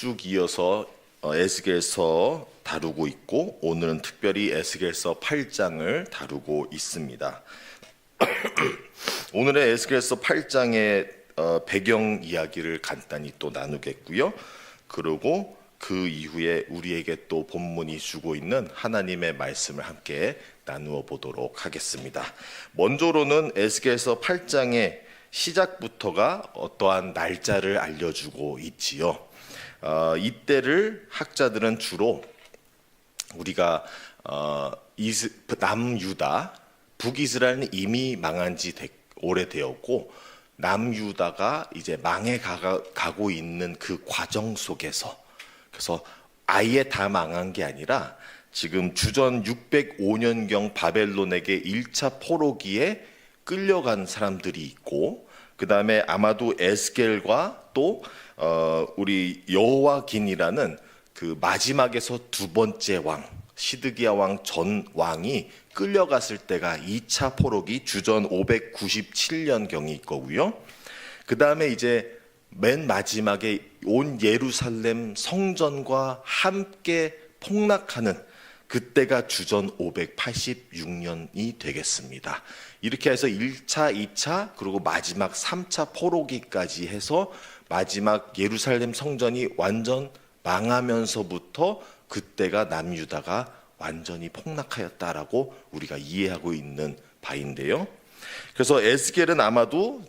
쭉 이어서 에스겔서 다루고 있고, 오늘은 특별히 에스겔서 8장을 다루고 있습니다. 오늘의 에스겔서 8장의 배경 이야기를 간단히 또 나누겠고요. 그리고 그 이후에 우리에게 또 본문이 주고 있는 하나님의 말씀을 함께 나누어 보도록 하겠습니다. 먼저로는 에스겔서 8장의 시작부터가 어떠한 날짜를 알려주고 있지요. 이때를 학자들은 주로 우리가 남유다, 북이스라엘은 이미 망한 지 오래되었고 남유다가 이제 망해 가고 있는 그 과정 속에서, 그래서 아예 다 망한 게 아니라 지금 주전 605년경 바벨론에게 1차 포로기에 끌려간 사람들이 있고, 그 다음에 아마도 에스겔과 또 우리 여호와긴이라는 그 마지막에서 두 번째 왕, 시드기야 왕 전 왕이 끌려갔을 때가 2차 포로기 주전 597년경일 거고요. 그 다음에 이제 맨 마지막에 온 예루살렘 성전과 함께 폭락하는 그때가 주전 586년이 되겠습니다. 이렇게 해서 1차, 2차, 그리고 마지막 3차 포로기까지 해서 마지막 예루살렘 성전이 완전 망하면서부터 그때가 남유다가 완전히 폭락하였다라고 우리가 이해하고 있는 바인데요. 그래서 에스겔은 아마도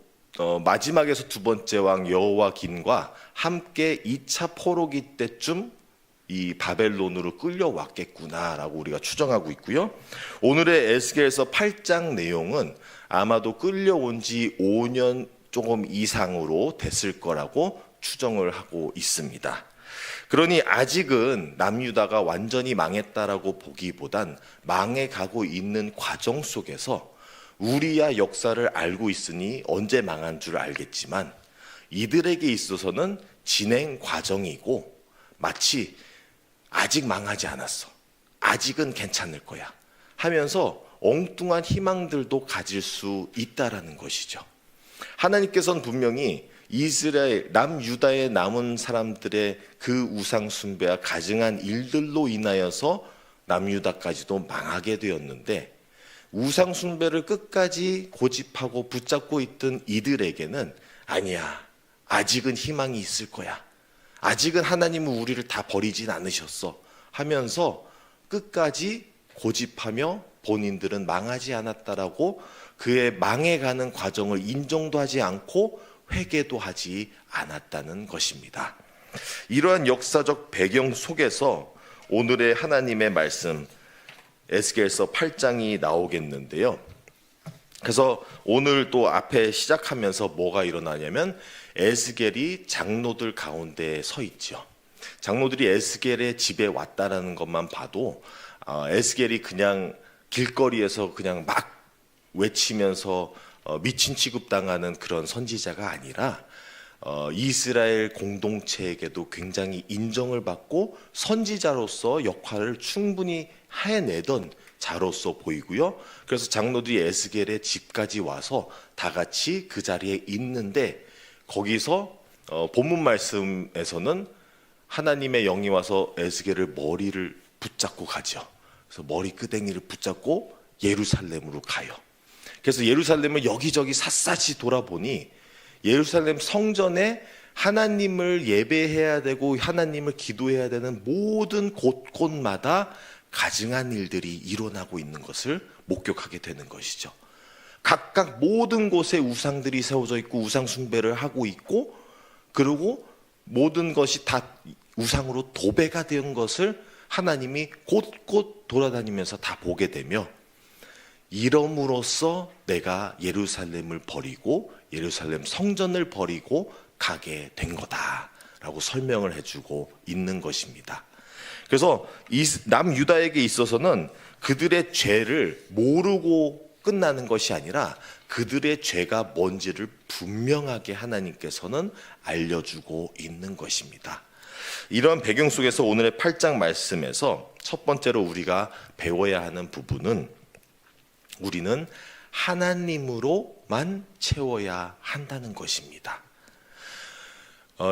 마지막에서 두 번째 왕 여호와긴과 함께 2차 포로기 때쯤 이 바벨론으로 끌려왔겠구나라고 우리가 추정하고 있고요. 오늘의 에스겔서 8장 내용은 아마도 끌려온 지 5년 조금 이상으로 됐을 거라고 추정을 하고 있습니다. 그러니 아직은 남유다가 완전히 망했다라고 보기보단 망해가고 있는 과정 속에서 우리야 역사를 알고 있으니 언제 망한 줄 알겠지만 이들에게 있어서는 진행 과정이고, 마치 아직 망하지 않았어, 아직은 괜찮을 거야 하면서 엉뚱한 희망들도 가질 수 있다라는 것이죠. 하나님께서는 분명히 이스라엘 남유다에 남은 사람들의 그 우상 숭배와 가증한 일들로 인하여서 남유다까지도 망하게 되었는데, 우상 숭배를 끝까지 고집하고 붙잡고 있던 이들에게는 아니야, 아직은 희망이 있을 거야, 아직은 하나님은 우리를 다 버리진 않으셨어 하면서 끝까지 고집하며 본인들은 망하지 않았다라고 그의 망해가는 과정을 인정도 하지 않고 회개도 하지 않았다는 것입니다. 이러한 역사적 배경 속에서 오늘의 하나님의 말씀 에스겔서 8장이 나오겠는데요. 그래서 오늘 또 앞에 시작하면서 뭐가 일어나냐면 에스겔이 장로들 가운데 서 있죠. 장로들이 에스겔의 집에 왔다라는 것만 봐도 에스겔이 그냥 길거리에서 그냥 막 외치면서 미친 취급당하는 그런 선지자가 아니라 이스라엘 공동체에게도 굉장히 인정을 받고 선지자로서 역할을 충분히 해내던 자로서 보이고요. 그래서 장로들이 에스겔의 집까지 와서 다 같이 그 자리에 있는데, 거기서 본문 말씀에서는 하나님의 영이 와서 에스겔을 머리를 붙잡고 가죠. 그래서 머리 끄댕이를 붙잡고 예루살렘으로 가요. 그래서 예루살렘을 여기저기 샅샅이 돌아보니 예루살렘 성전에 하나님을 예배해야 되고 하나님을 기도해야 되는 모든 곳곳마다 가증한 일들이 일어나고 있는 것을 목격하게 되는 것이죠. 각각 모든 곳에 우상들이 세워져 있고 우상 숭배를 하고 있고, 그리고 모든 것이 다 우상으로 도배가 된 것을 하나님이 곳곳 돌아다니면서 다 보게 되며, 이름으로써 내가 예루살렘을 버리고 예루살렘 성전을 버리고 가게 된 거다라고 설명을 해주고 있는 것입니다. 그래서 남유다에게 있어서는 그들의 죄를 모르고 끝나는 것이 아니라 그들의 죄가 뭔지를 분명하게 하나님께서는 알려주고 있는 것입니다. 이런 배경 속에서 오늘의 8장 말씀에서 첫 번째로 우리가 배워야 하는 부분은, 우리는 하나님으로만 채워야 한다는 것입니다.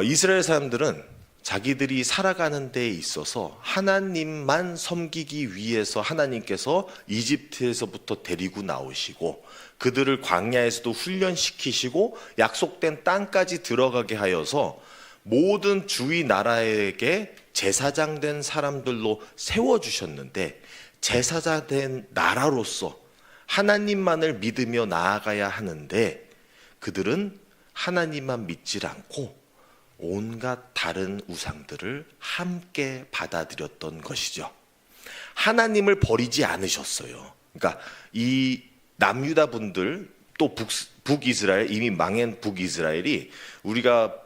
이스라엘 사람들은 자기들이 살아가는 데 있어서 하나님만 섬기기 위해서 하나님께서 이집트에서부터 데리고 나오시고 그들을 광야에서도 훈련시키시고 약속된 땅까지 들어가게 하여서 모든 주위 나라에게 제사장 된 사람들로 세워주셨는데, 제사장 된 나라로서 하나님만을 믿으며 나아가야 하는데 그들은 하나님만 믿질 않고 온갖 다른 우상들을 함께 받아들였던 것이죠. 하나님을 버리지 않으셨어요. 그러니까 이 남유다 분들, 또 북이스라엘, 이미 망한 북이스라엘이 우리가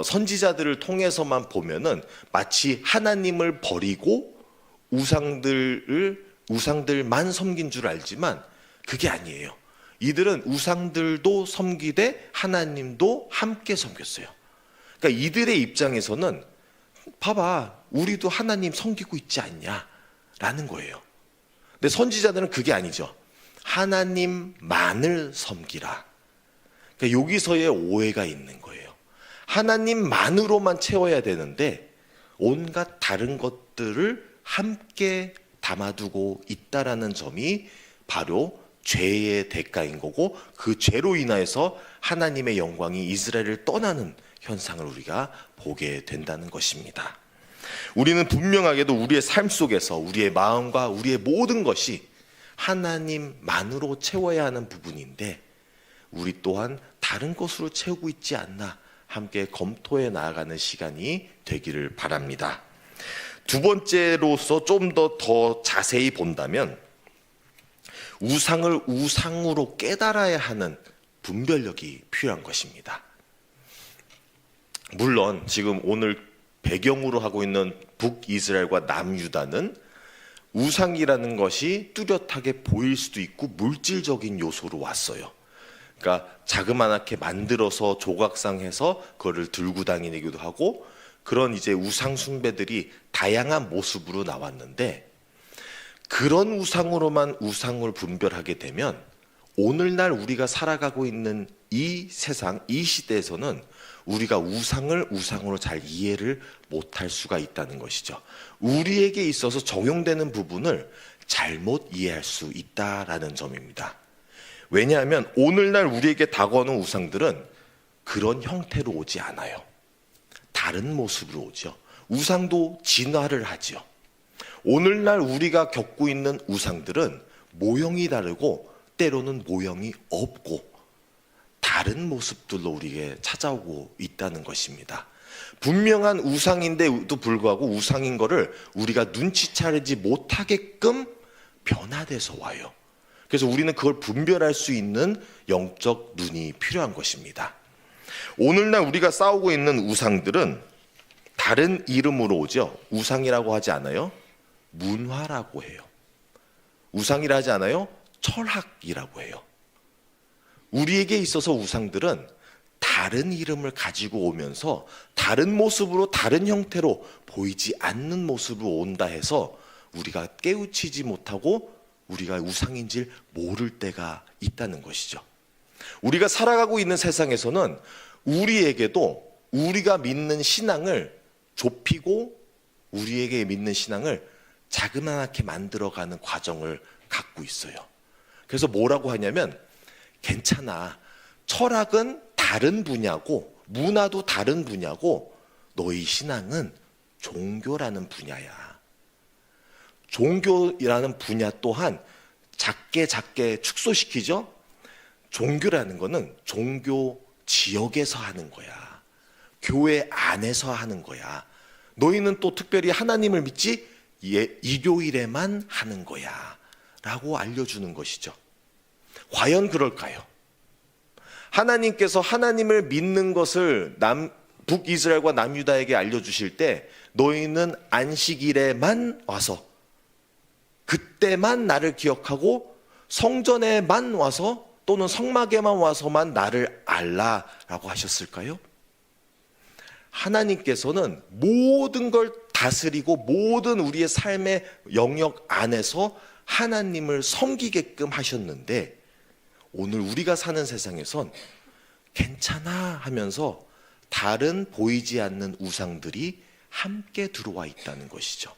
선지자들을 통해서만 보면은 마치 하나님을 버리고 우상들만 섬긴 줄 알지만 그게 아니에요. 이들은 우상들도 섬기되 하나님도 함께 섬겼어요. 그러니까 이들의 입장에서는 봐봐, 우리도 하나님 섬기고 있지 않냐라는 거예요. 근데 선지자들은 그게 아니죠. 하나님만을 섬기라. 그러니까 여기서의 오해가 있는 거예요. 하나님만으로만 채워야 되는데 온갖 다른 것들을 함께 담아두고 있다라는 점이 바로 죄의 대가인 거고, 그 죄로 인하여서 하나님의 영광이 이스라엘을 떠나는 현상을 우리가 보게 된다는 것입니다. 우리는 분명하게도 우리의 삶 속에서 우리의 마음과 우리의 모든 것이 하나님만으로 채워야 하는 부분인데 우리 또한 다른 것으로 채우고 있지 않나 함께 검토해 나아가는 시간이 되기를 바랍니다. 두 번째로서 좀 더 자세히 본다면 우상을 우상으로 깨달아야 하는 분별력이 필요한 것입니다. 물론 지금 오늘 배경으로 하고 있는 북이스라엘과 남유다는 우상이라는 것이 뚜렷하게 보일 수도 있고 물질적인 요소로 왔어요. 그러니까 자그마하게 만들어서 조각상해서 그거를 들고 다니기도 하고, 그런 이제 우상 숭배들이 다양한 모습으로 나왔는데, 그런 우상으로만 우상을 분별하게 되면 오늘날 우리가 살아가고 있는 이 세상, 이 시대에서는 우리가 우상을 우상으로 잘 이해를 못할 수가 있다는 것이죠. 우리에게 있어서 적용되는 부분을 잘못 이해할 수 있다라는 점입니다. 왜냐하면 오늘날 우리에게 다가오는 우상들은 그런 형태로 오지 않아요. 다른 모습으로 오죠. 우상도 진화를 하죠. 오늘날 우리가 겪고 있는 우상들은 모형이 다르고 때로는 모형이 없고 다른 모습들로 우리에게 찾아오고 있다는 것입니다. 분명한 우상인데도 불구하고 우상인 거를 우리가 눈치채지 못하게끔 변화돼서 와요. 그래서 우리는 그걸 분별할 수 있는 영적 눈이 필요한 것입니다. 오늘날 우리가 싸우고 있는 우상들은 다른 이름으로 오죠. 우상이라고 하지 않아요. 문화라고 해요. 우상이라 하지 않아요. 철학이라고 해요. 우리에게 있어서 우상들은 다른 이름을 가지고 오면서 다른 모습으로, 다른 형태로 보이지 않는 모습으로 온다 해서 우리가 깨우치지 못하고 우리가 우상인지 모를 때가 있다는 것이죠. 우리가 살아가고 있는 세상에서는 우리에게도 우리가 믿는 신앙을 좁히고 우리에게 믿는 신앙을 자그마하게 만들어가는 과정을 갖고 있어요. 그래서 뭐라고 하냐면, 괜찮아, 철학은 다른 분야고 문화도 다른 분야고 너희 신앙은 종교라는 분야야. 종교라는 분야 또한 작게 축소시키죠. 종교라는 거는 종교 지역에서 하는 거야. 교회 안에서 하는 거야. 너희는 또 특별히 하나님을 믿지 일요일에만 하는 거야 라고 알려주는 것이죠. 과연 그럴까요? 하나님께서 하나님을 믿는 것을 북이스라엘과 남유다에게 알려주실 때 너희는 안식일에만 와서 그때만 나를 기억하고 성전에만 와서 또는 성막에만 와서만 나를 알라라고 하셨을까요? 하나님께서는 모든 걸 다스리고 모든 우리의 삶의 영역 안에서 하나님을 섬기게끔 하셨는데, 오늘 우리가 사는 세상에선 괜찮아 하면서 다른 보이지 않는 우상들이 함께 들어와 있다는 것이죠.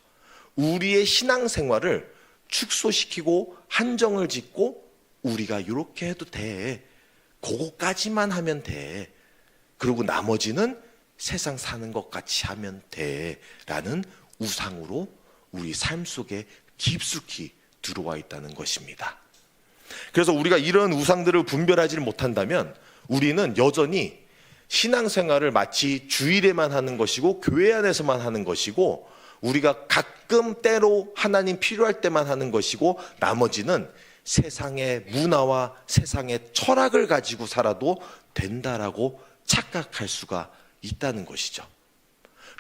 우리의 신앙생활을 축소시키고 한정을 짓고 우리가 이렇게 해도 돼, 그거까지만 하면 돼, 그리고 나머지는 세상 사는 것 같이 하면 돼 라는 우상으로 우리 삶 속에 깊숙이 들어와 있다는 것입니다. 그래서 우리가 이런 우상들을 분별하지 못한다면 우리는 여전히 신앙생활을 마치 주일에만 하는 것이고 교회 안에서만 하는 것이고 우리가 가끔 때로 하나님 필요할 때만 하는 것이고 나머지는 세상의 문화와 세상의 철학을 가지고 살아도 된다라고 착각할 수가 있다는 것이죠.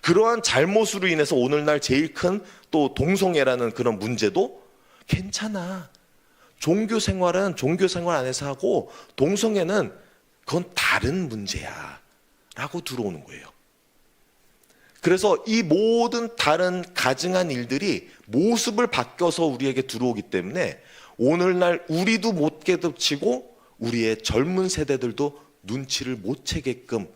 그러한 잘못으로 인해서 오늘날 제일 큰 또 동성애라는 그런 문제도 괜찮아, 종교 생활은 종교 생활 안에서 하고 동성애는 그건 다른 문제야 라고 들어오는 거예요. 그래서 이 모든 다른 가증한 일들이 모습을 바뀌어서 우리에게 들어오기 때문에 오늘날 우리도 못 깨닫히고 우리의 젊은 세대들도 눈치를 못 채게끔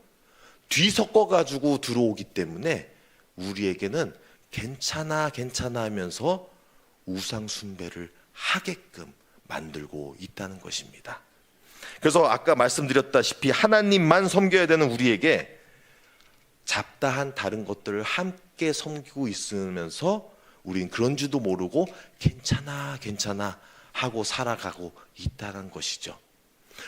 뒤섞어 가지고 들어오기 때문에 우리에게는 괜찮아 괜찮아 하면서 우상 숭배를 하게끔 만들고 있다는 것입니다. 그래서 아까 말씀드렸다시피 하나님만 섬겨야 되는 우리에게 잡다한 다른 것들을 함께 섬기고 있으면서 우린 그런지도 모르고 괜찮아 괜찮아 하고 살아가고 있다는 것이죠.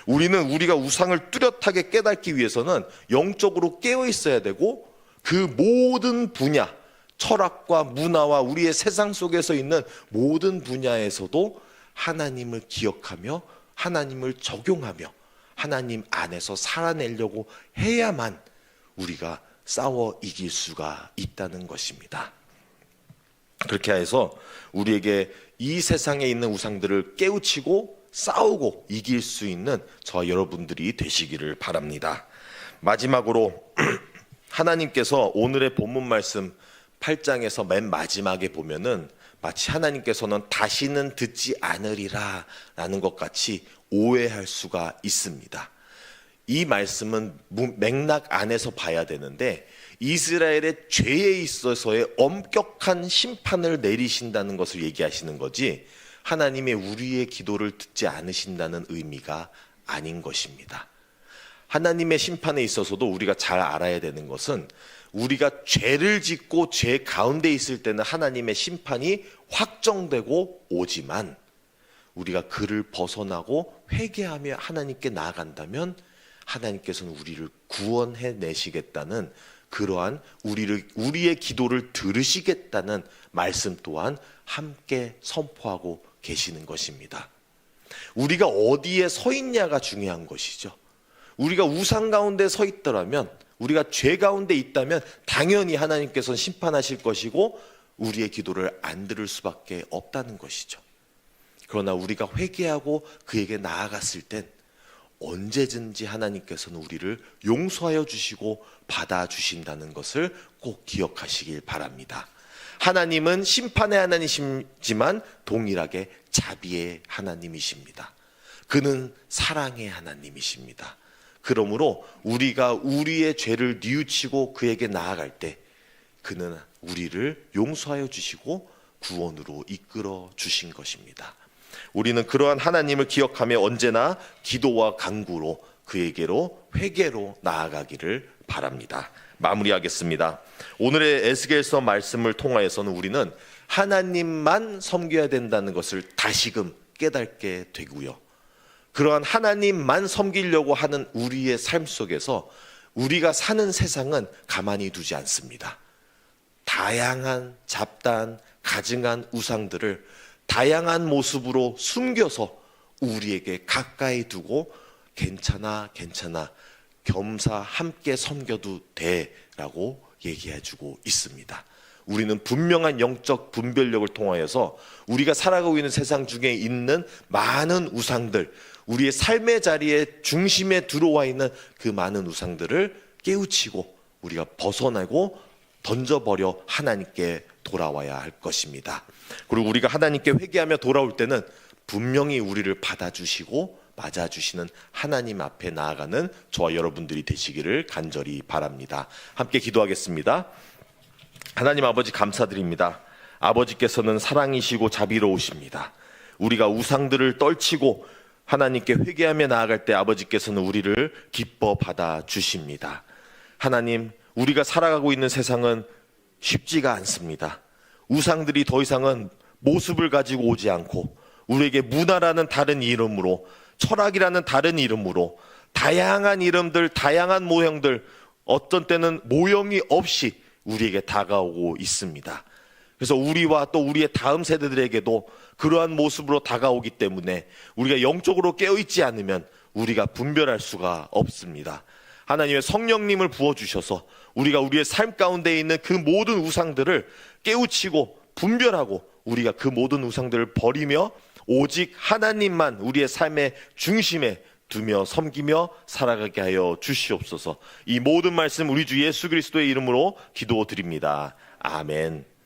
우리는 우리가 우상을 뚜렷하게 깨닫기 위해서는 영적으로 깨어 있어야 되고 그 모든 분야, 철학과 문화와 우리의 세상 속에서 있는 모든 분야에서도 하나님을 기억하며 하나님을 적용하며 하나님 안에서 살아내려고 해야만 우리가 싸워 이길 수가 있다는 것입니다. 그렇게 해서 우리에게 이 세상에 있는 우상들을 깨우치고 싸우고 이길 수 있는 저와 여러분들이 되시기를 바랍니다. 마지막으로 하나님께서 오늘의 본문 말씀 8장에서 맨 마지막에 보면은 마치 하나님께서는 다시는 듣지 않으리라 라는 것 같이 오해할 수가 있습니다. 이 말씀은 맥락 안에서 봐야 되는데 이스라엘의 죄에 있어서의 엄격한 심판을 내리신다는 것을 얘기하시는 거지 하나님의 우리의 기도를 듣지 않으신다는 의미가 아닌 것입니다. 하나님의 심판에 있어서도 우리가 잘 알아야 되는 것은 우리가 죄를 짓고 죄 가운데 있을 때는 하나님의 심판이 확정되고 오지만 우리가 그를 벗어나고 회개하며 하나님께 나아간다면 하나님께서는 우리를 구원해 내시겠다는 그러한 우리의 기도를 들으시겠다는 말씀 또한 함께 선포하고 계시는 것입니다. 우리가 어디에 서 있냐가 중요한 것이죠. 우리가 우상 가운데 서 있더라면 우리가 죄 가운데 있다면 당연히 하나님께서는 심판하실 것이고 우리의 기도를 안 들을 수밖에 없다는 것이죠. 그러나 우리가 회개하고 그에게 나아갔을 땐 언제든지 하나님께서는 우리를 용서하여 주시고 받아주신다는 것을 꼭 기억하시길 바랍니다. 하나님은 심판의 하나님이시지만 동일하게 자비의 하나님이십니다. 그는 사랑의 하나님이십니다. 그러므로 우리가 우리의 죄를 뉘우치고 그에게 나아갈 때 그는 우리를 용서하여 주시고 구원으로 이끌어 주신 것입니다. 우리는 그러한 하나님을 기억하며 언제나 기도와 간구로 그에게로 회개로 나아가기를 바랍니다. 마무리하겠습니다. 오늘의 에스겔서 말씀을 통하여서는 우리는 하나님만 섬겨야 된다는 것을 다시금 깨닫게 되고요. 그러한 하나님만 섬기려고 하는 우리의 삶 속에서 우리가 사는 세상은 가만히 두지 않습니다. 다양한 잡다한 가증한 우상들을 다양한 모습으로 숨겨서 우리에게 가까이 두고 괜찮아 괜찮아 겸사 함께 섬겨도 돼라고 얘기해주고 있습니다. 우리는 분명한 영적 분별력을 통하여서 우리가 살아가고 있는 세상 중에 있는 많은 우상들, 우리의 삶의 자리에 중심에 들어와 있는 그 많은 우상들을 깨우치고 우리가 벗어나고 던져버려 하나님께 돌아와야 할 것입니다. 그리고 우리가 하나님께 회개하며 돌아올 때는 분명히 우리를 받아주시고 맞아주시는 하나님 앞에 나아가는 저와 여러분들이 되시기를 간절히 바랍니다. 함께 기도하겠습니다. 하나님 아버지 감사드립니다. 아버지께서는 사랑이시고 자비로우십니다. 우리가 우상들을 떨치고 하나님께 회개하며 나아갈 때 아버지께서는 우리를 기뻐 받아 주십니다. 하나님, 우리가 살아가고 있는 세상은 쉽지가 않습니다. 우상들이 더 이상은 모습을 가지고 오지 않고 우리에게 문화라는 다른 이름으로, 철학이라는 다른 이름으로 다양한 이름들, 다양한 모형들, 어떤 때는 모형이 없이 우리에게 다가오고 있습니다. 그래서 우리와 또 우리의 다음 세대들에게도 그러한 모습으로 다가오기 때문에 우리가 영적으로 깨어있지 않으면 우리가 분별할 수가 없습니다. 하나님의 성령님을 부어주셔서 우리가 우리의 삶 가운데 있는 그 모든 우상들을 깨우치고 분별하고 우리가 그 모든 우상들을 버리며 오직 하나님만 우리의 삶의 중심에 두며 섬기며 살아가게 하여 주시옵소서. 이 모든 말씀 우리 주 예수 그리스도의 이름으로 기도드립니다. 아멘.